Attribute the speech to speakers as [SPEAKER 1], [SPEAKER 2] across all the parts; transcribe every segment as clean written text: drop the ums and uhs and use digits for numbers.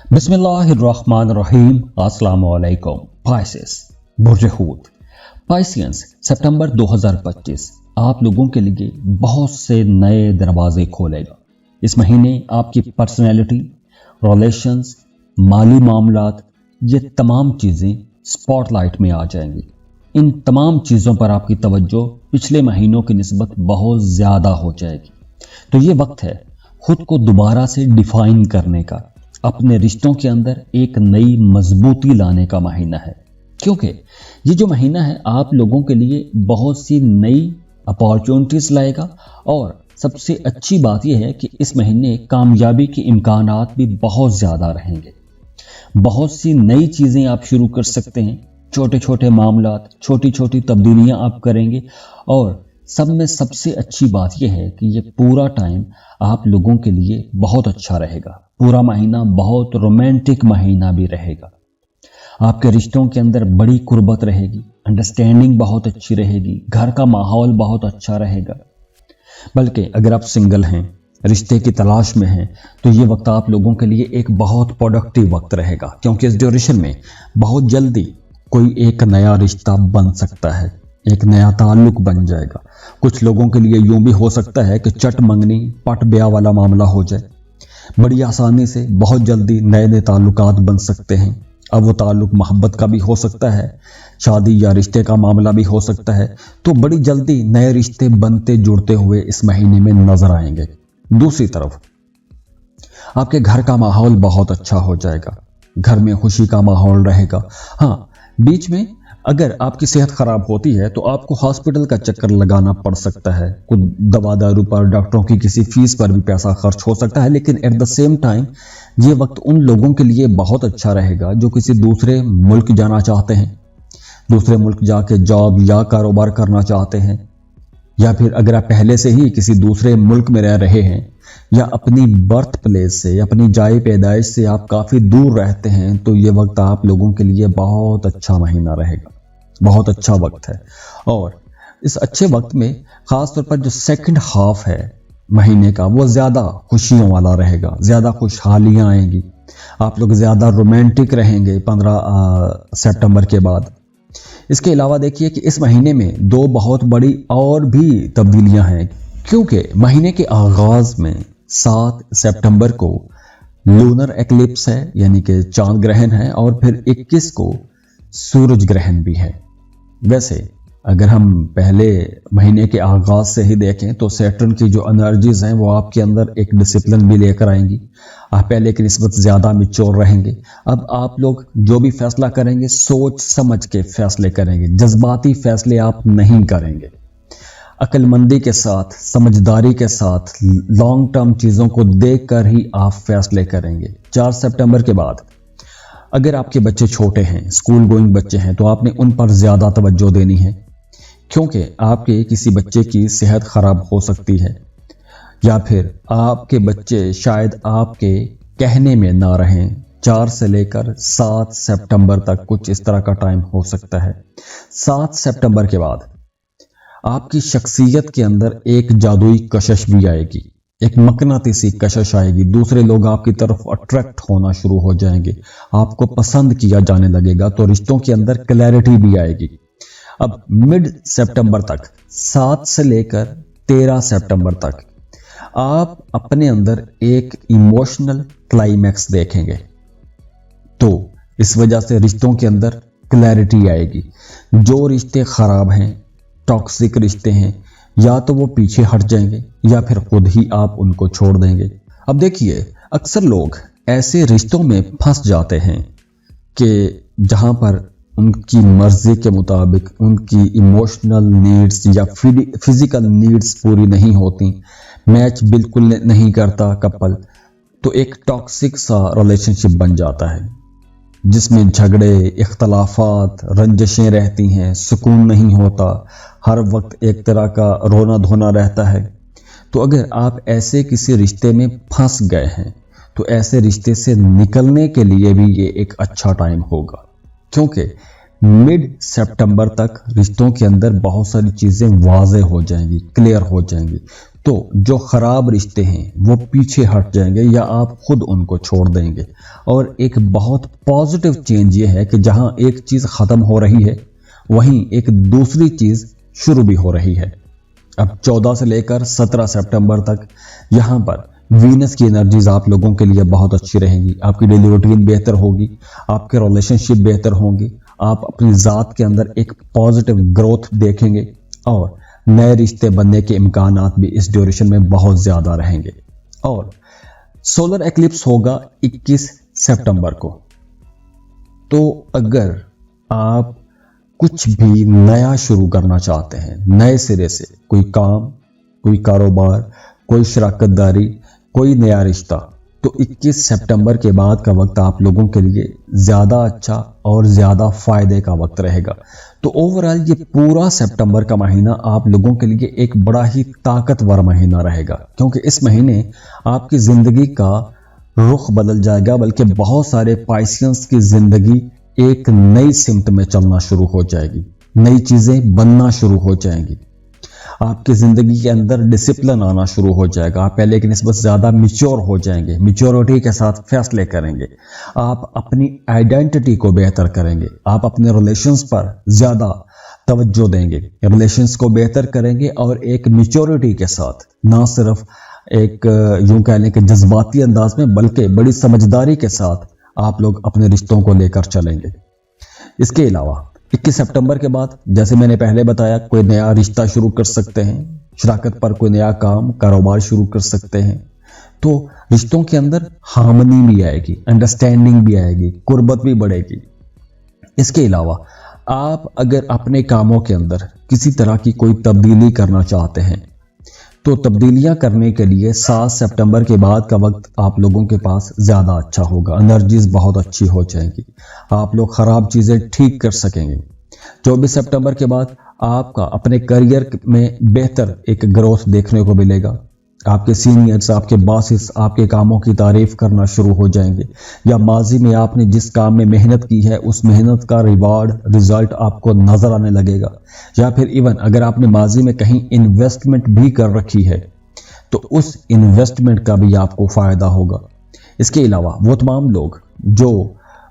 [SPEAKER 1] बिस्मिल्लाहिर्रहमानिर्रहीम। अस्सलाम वालेकुम। पाइसेस बुर्ज हूत पाइसियंस सितंबर 2025 आप लोगों के लिए बहुत से नए दरवाजे खोलेगा। इस महीने आपकी पर्सनैलिटी, रिलेशंस, माली मामलात, ये तमाम चीज़ें स्पॉटलाइट में आ जाएंगी। इन तमाम चीज़ों पर आपकी तवज्जो पिछले महीनों की निस्बत बहुत ज़्यादा हो जाएगी। तो ये वक्त है खुद को दोबारा से डिफाइन करने का, अपने रिश्तों के अंदर एक नई मजबूती लाने का महीना है, क्योंकि ये जो महीना है आप लोगों के लिए बहुत सी नई अपॉर्चुनिटीज लाएगा। और सबसे अच्छी बात यह है कि इस महीने कामयाबी के इम्कानात भी बहुत ज़्यादा रहेंगे। बहुत सी नई चीज़ें आप शुरू कर सकते हैं, छोटे छोटे मामलात, छोटी छोटी तब्दीलियां आप करेंगे। और सब में सबसे अच्छी बात यह है कि ये पूरा टाइम आप लोगों के लिए बहुत अच्छा रहेगा। पूरा महीना बहुत रोमांटिक महीना भी रहेगा। आपके रिश्तों के अंदर बड़ी कुर्बत रहेगी, अंडरस्टैंडिंग बहुत अच्छी रहेगी, घर का माहौल बहुत अच्छा रहेगा। बल्कि अगर आप सिंगल हैं, रिश्ते की तलाश में हैं, तो ये वक्त आप लोगों के लिए एक बहुत प्रोडक्टिव वक्त रहेगा, क्योंकि इस ड्यूरेशन में बहुत जल्दी कोई एक नया रिश्ता बन सकता है, एक नया ताल्लुक बन जाएगा। कुछ लोगों के लिए यूं भी हो सकता है कि चट मंगनी पट ब्याह वाला मामला हो जाए। बड़ी आसानी से बहुत जल्दी नए नए ताल्लुकात बन सकते हैं। अब वो ताल्लुक मोहब्बत का भी हो सकता है, शादी या रिश्ते का मामला भी हो सकता है। तो बड़ी जल्दी नए रिश्ते बनते जुड़ते हुए इस महीने में नजर आएंगे। दूसरी तरफ आपके घर का माहौल बहुत अच्छा हो जाएगा, घर में खुशी का माहौल रहेगा। हाँ, बीच में अगर आपकी सेहत खराब होती है तो आपको हॉस्पिटल का चक्कर लगाना पड़ सकता है, कुछ दवा दारू पर, डॉक्टरों की किसी फीस पर भी पैसा खर्च हो सकता है। लेकिन एट द सेम टाइम ये वक्त उन लोगों के लिए बहुत अच्छा रहेगा जो किसी दूसरे मुल्क जाना चाहते हैं, दूसरे मुल्क जाके जॉब या कारोबार करना चाहते हैं, या फिर अगर आप पहले से ही किसी दूसरे मुल्क में रह रहे हैं, या अपनी बर्थ प्लेस से, अपनी जाए पैदाइश से आप काफ़ी दूर रहते हैं, तो ये वक्त आप लोगों के लिए बहुत अच्छा महीना रहेगा, बहुत अच्छा वक्त है। और इस अच्छे वक्त में ख़ास तौर पर जो सेकंड हाफ है महीने का, वो ज़्यादा खुशियों वाला रहेगा, ज़्यादा खुशहालियाँ आएंगी, आप लोग ज़्यादा रोमांटिक रहेंगे 15 सितंबर के बाद। इसके अलावा देखिए कि इस महीने में दो बहुत बड़ी और भी तब्दीलियां हैं, क्योंकि महीने के आगाज में 7 सितंबर को लूनर एक्लिप्स है, यानी कि चांद ग्रहण है, और फिर 21 को सूरज ग्रहण भी है। वैसे अगर हम पहले महीने के आगाज से ही देखें तो सैटर्न की जो एनर्जीज हैं वो आपके अंदर एक डिसिप्लिन भी लेकर आएंगी। आप पहले की निस्बत ज़्यादा मैच्योर रहेंगे। अब आप लोग जो भी फैसला करेंगे सोच समझ के फैसले करेंगे, जज्बाती फैसले आप नहीं करेंगे। अक्लमंदी के साथ, समझदारी के साथ, लॉन्ग टर्म चीज़ों को देख कर ही आप फैसले करेंगे। 4 सितंबर के बाद अगर आपके बच्चे छोटे हैं, स्कूल गोइंग बच्चे हैं, तो आपने उन पर ज़्यादा तवज्जो देनी है, क्योंकि आपके किसी बच्चे की सेहत खराब हो सकती है, या फिर आपके बच्चे शायद आपके कहने में ना रहें। 4 से लेकर 7 सितंबर तक कुछ इस तरह का टाइम हो सकता है। 7 सितंबर के बाद आपकी शख्सियत के अंदर एक जादुई कशिश भी आएगी, एक मकनातीसी कशिश आएगी। दूसरे लोग आपकी तरफ अट्रैक्ट होना शुरू हो जाएंगे, आपको पसंद किया जाने लगेगा, तो रिश्तों के अंदर क्लैरिटी भी आएगी। अब मिड सितंबर तक, 7 से लेकर 13 सितंबर तक, आप अपने अंदर एक इमोशनल क्लाइमैक्स देखेंगे। तो इस वजह से रिश्तों के अंदर क्लैरिटी आएगी। जो रिश्ते खराब हैं, टॉक्सिक रिश्ते हैं, या तो वो पीछे हट जाएंगे या फिर खुद ही आप उनको छोड़ देंगे। अब देखिए, अक्सर लोग ऐसे रिश्तों में फंस जाते हैं कि जहां पर उनकी मर्जी के मुताबिक उनकी इमोशनल नीड्स या फिजिकल नीड्स पूरी नहीं होती, मैच बिल्कुल नहीं करता कपल, तो एक टॉक्सिक सा रिलेशनशिप बन जाता है जिसमें झगड़े, इख्तलाफात, रंजिशें रहती हैं, सुकून नहीं होता, हर वक्त एक तरह का रोना धोना रहता है। तो अगर आप ऐसे किसी रिश्ते में फंस गए हैं तो ऐसे रिश्ते से निकलने के लिए भी ये एक अच्छा टाइम होगा, क्योंकि मिड सितंबर तक रिश्तों के अंदर बहुत सारी चीज़ें वाज़ेह हो जाएंगी, क्लियर हो जाएंगी। तो जो खराब रिश्ते हैं वो पीछे हट जाएंगे या आप खुद उनको छोड़ देंगे। और एक बहुत पॉजिटिव चेंज ये है कि जहां एक चीज खत्म हो रही है वहीं एक दूसरी चीज शुरू भी हो रही है। अब 14 से लेकर 17 सितंबर तक यहाँ पर वीनस की एनर्जीज आप लोगों के लिए बहुत अच्छी रहेंगी। आपकी डेली रूटीन बेहतर होगी, आपके रिलेशनशिप बेहतर होंगे, आप अपनी ज़ात के अंदर एक पॉजिटिव ग्रोथ देखेंगे और नए रिश्ते बनने के इम्कानात भी इस ड्यूरेशन में बहुत ज़्यादा रहेंगे। और सोलर एक्लिप्स होगा 21 सितंबर को। तो अगर आप कुछ भी नया शुरू करना चाहते हैं, नए सिरे से कोई काम, कोई कारोबार, कोई शराकतदारी, कोई नया रिश्ता, तो 21 सितंबर के बाद का वक्त आप लोगों के लिए ज़्यादा अच्छा और ज़्यादा फायदे का वक्त रहेगा। तो ओवरऑल ये पूरा सितंबर का महीना आप लोगों के लिए एक बड़ा ही ताकतवर महीना रहेगा, क्योंकि इस महीने आपकी ज़िंदगी का रुख बदल जाएगा, बल्कि बहुत सारे पाइसियंस की ज़िंदगी एक नई सिमत में चलना शुरू हो जाएगी, नई चीज़ें बनना शुरू हो जाएंगी। आपकी ज़िंदगी के अंदर डिसिप्लिन आना शुरू हो जाएगा, आप पहले की निस्बत ज़्यादा मैच्योर हो जाएंगे, मैच्योरिटी के साथ फैसले करेंगे, आप अपनी आइडेंटिटी को बेहतर करेंगे, आप अपने रिलेशंस पर ज़्यादा तवज्जो देंगे, रिलेशंस को बेहतर करेंगे और एक मैच्योरिटी के साथ, ना सिर्फ एक यूं कह लें कि जज्बाती अंदाज में, बल्कि बड़ी समझदारी के साथ आप लोग अपने रिश्तों को लेकर चलेंगे। इसके अलावा 21 सितंबर के बाद, जैसे मैंने पहले बताया, कोई नया रिश्ता शुरू कर सकते हैं, शराकत पर कोई नया काम, कारोबार शुरू कर सकते हैं। तो रिश्तों के अंदर हार्मनी भी आएगी, अंडरस्टैंडिंग भी आएगी, कुर्बत भी बढ़ेगी। इसके अलावा आप अगर अपने कामों के अंदर किसी तरह की कोई तब्दीली करना चाहते हैं, तो तब्दीलियां करने के लिए 7 सितंबर के बाद का वक्त आप लोगों के पास ज़्यादा अच्छा होगा, एनर्जीज बहुत अच्छी हो जाएंगी, आप लोग ख़राब चीज़ें ठीक कर सकेंगे। 24 सितंबर के बाद आपका अपने करियर में बेहतर एक ग्रोथ देखने को मिलेगा। आपके सीनियर्स, आपके बॉसेस आपके कामों की तारीफ करना शुरू हो जाएंगे, या माजी में आपने जिस काम में मेहनत की है उस मेहनत का रिजल्ट आपको नजर आने लगेगा। या फिर इवन अगर आपने माजी में कहीं इन्वेस्टमेंट भी कर रखी है तो उस इन्वेस्टमेंट का भी आपको फायदा होगा। इसके अलावा वो तमाम लोग जो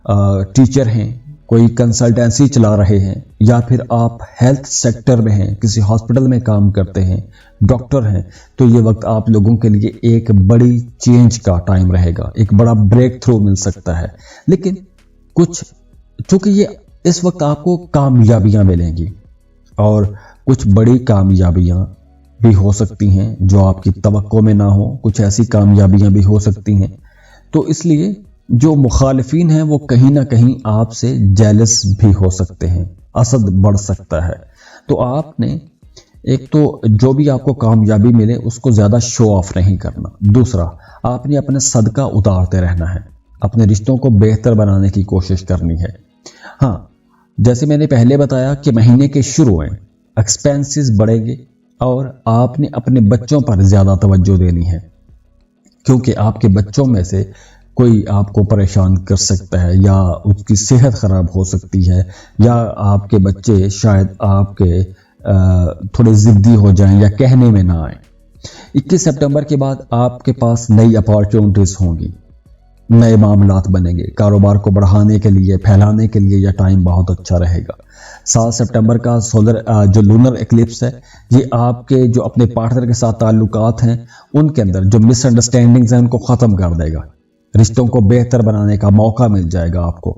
[SPEAKER 1] टीचर हैं, कोई कंसल्टेंसी चला रहे हैं, या फिर आप हेल्थ सेक्टर में हैं, किसी हॉस्पिटल में काम करते हैं, डॉक्टर हैं, तो ये वक्त आप लोगों के लिए एक बड़ी चेंज का टाइम रहेगा, एक बड़ा ब्रेक थ्रू मिल सकता है। लेकिन कुछ चूंकि ये इस वक्त आपको कामयाबियां मिलेंगी और कुछ बड़ी कामयाबियां भी हो सकती हैं जो आपकी तवक्को में ना हो, कुछ ऐसी कामयाबियां भी हो सकती हैं। तो इसलिए जो मुखालिफिन हैं वो कहीं ना कहीं आपसे जेलस भी हो सकते हैं, असद बढ़ सकता है। तो आपने एक तो जो भी आपको कामयाबी मिले उसको ज़्यादा शो ऑफ नहीं करना, दूसरा आपने अपने सदका उतारते रहना है, अपने रिश्तों को बेहतर बनाने की कोशिश करनी है। हाँ, जैसे मैंने पहले बताया कि महीने के शुरू में एक्सपेंसेस बढ़ेंगे और आपने अपने बच्चों पर ज़्यादा तवज्जो देनी है, क्योंकि आपके बच्चों में से कोई आपको परेशान कर सकता है, या उसकी सेहत ख़राब हो सकती है, या आपके बच्चे शायद आपके थोड़े ज़िद्दी हो जाएं या कहने में ना आए। 21 सितंबर के बाद आपके पास नई अपॉर्चुनिटीज़ होंगी, नए मामलात बनेंगे, कारोबार को बढ़ाने के लिए, फैलाने के लिए यह टाइम बहुत अच्छा रहेगा। 7 सितंबर का सोलर जो लूनर एक्लिप्स है, ये आपके जो अपने पार्टनर के साथ ताल्लुकात हैं उनके अंदर जो मिसअंडरस्टैंडिंग्स हैं उनको ख़त्म कर देगा, रिश्तों को बेहतर बनाने का मौका मिल जाएगा आपको।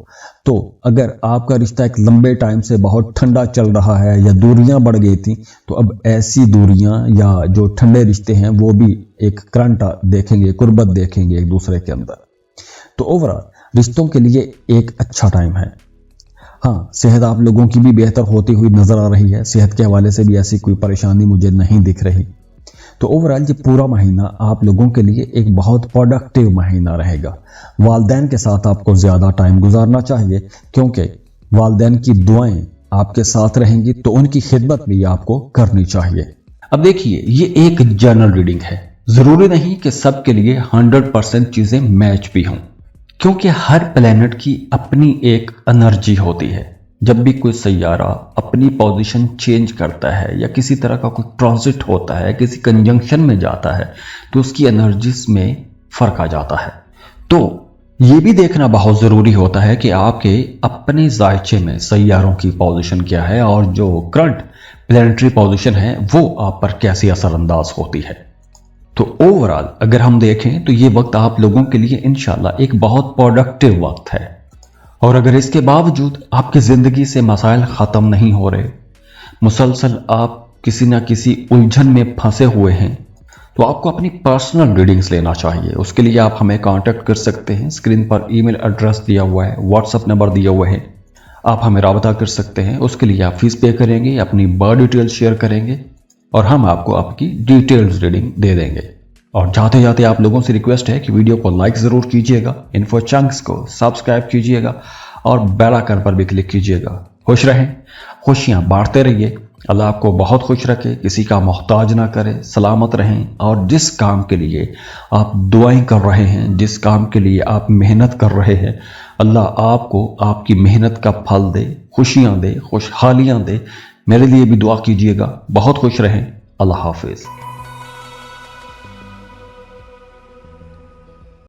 [SPEAKER 1] तो अगर आपका रिश्ता एक लंबे टाइम से बहुत ठंडा चल रहा है या दूरियां बढ़ गई थी, तो अब ऐसी दूरियां या जो ठंडे रिश्ते हैं वो भी एक करंट देखेंगे, कुर्बत देखेंगे एक दूसरे के अंदर। तो ओवरऑल रिश्तों के लिए एक अच्छा टाइम है। हाँ, सेहत आप लोगों की भी बेहतर होती हुई नजर आ रही है, सेहत के हवाले से भी ऐसी कोई परेशानी मुझे नहीं दिख रही। तो ओवरऑल ये पूरा महीना आप लोगों के लिए एक बहुत प्रोडक्टिव महीना रहेगा। वालिदैन के साथ आपको ज़्यादा टाइम गुजारना चाहिए, क्योंकि वालिदैन की दुआएं आपके साथ रहेंगी, तो उनकी खिदमत भी आपको करनी चाहिए। अब देखिए, ये एक जनरल रीडिंग है, ज़रूरी नहीं कि सबके लिए 100% चीज़ें मैच भी हों, क्योंकि हर प्लेनेट की अपनी एक एनर्जी होती है। जब भी कोई सैयारा अपनी पोजीशन चेंज करता है या किसी तरह का कोई ट्रांजिट होता है, किसी कंजंक्शन में जाता है, तो उसकी एनर्जीज में फर्क आ जाता है। तो ये भी देखना बहुत ज़रूरी होता है कि आपके अपने जायचे में सैयारों की पोजीशन क्या है और जो करंट प्लैनेटरी पोजीशन है वो आप पर कैसी असरअंदाज होती है। तो ओवरऑल अगर हम देखें तो ये वक्त आप लोगों के लिए इंशाल्लाह एक बहुत प्रोडक्टिव वक्त है। और अगर इसके बावजूद आपकी ज़िंदगी से मसाइल ख़त्म नहीं हो रहे, मुसलसल आप किसी ना किसी उलझन में फंसे हुए हैं, तो आपको अपनी पर्सनल रीडिंग्स लेना चाहिए। उसके लिए आप हमें कांटेक्ट कर सकते हैं। स्क्रीन पर ईमेल एड्रेस दिया हुआ है, व्हाट्सएप नंबर दिया हुआ है, आप हमें राब्ता कर सकते हैं। उसके लिए आप फीस पे करेंगे, अपनी बर्थ डिटेल्स शेयर करेंगे और हम आपको आपकी डिटेल्स रीडिंग दे देंगे। और जाते जाते आप लोगों से रिक्वेस्ट है कि वीडियो को लाइक ज़रूर कीजिएगा, इन्फो चंक्स को सब्सक्राइब कीजिएगा और बेल आइकन पर भी क्लिक कीजिएगा। खुश रहें, खुशियाँ बांटते रहिए। अल्लाह आपको बहुत खुश रखे, किसी का मोहताज ना करे, सलामत रहें। और जिस काम के लिए आप दुआएं कर रहे हैं, जिस काम के लिए आप मेहनत कर रहे हैं, अल्लाह आपको आपकी मेहनत का फल दे, खुशियाँ दे, खुशहालियाँ दे। मेरे लिए भी दुआ कीजिएगा। बहुत खुश रहें। अल्लाह हाफिज़।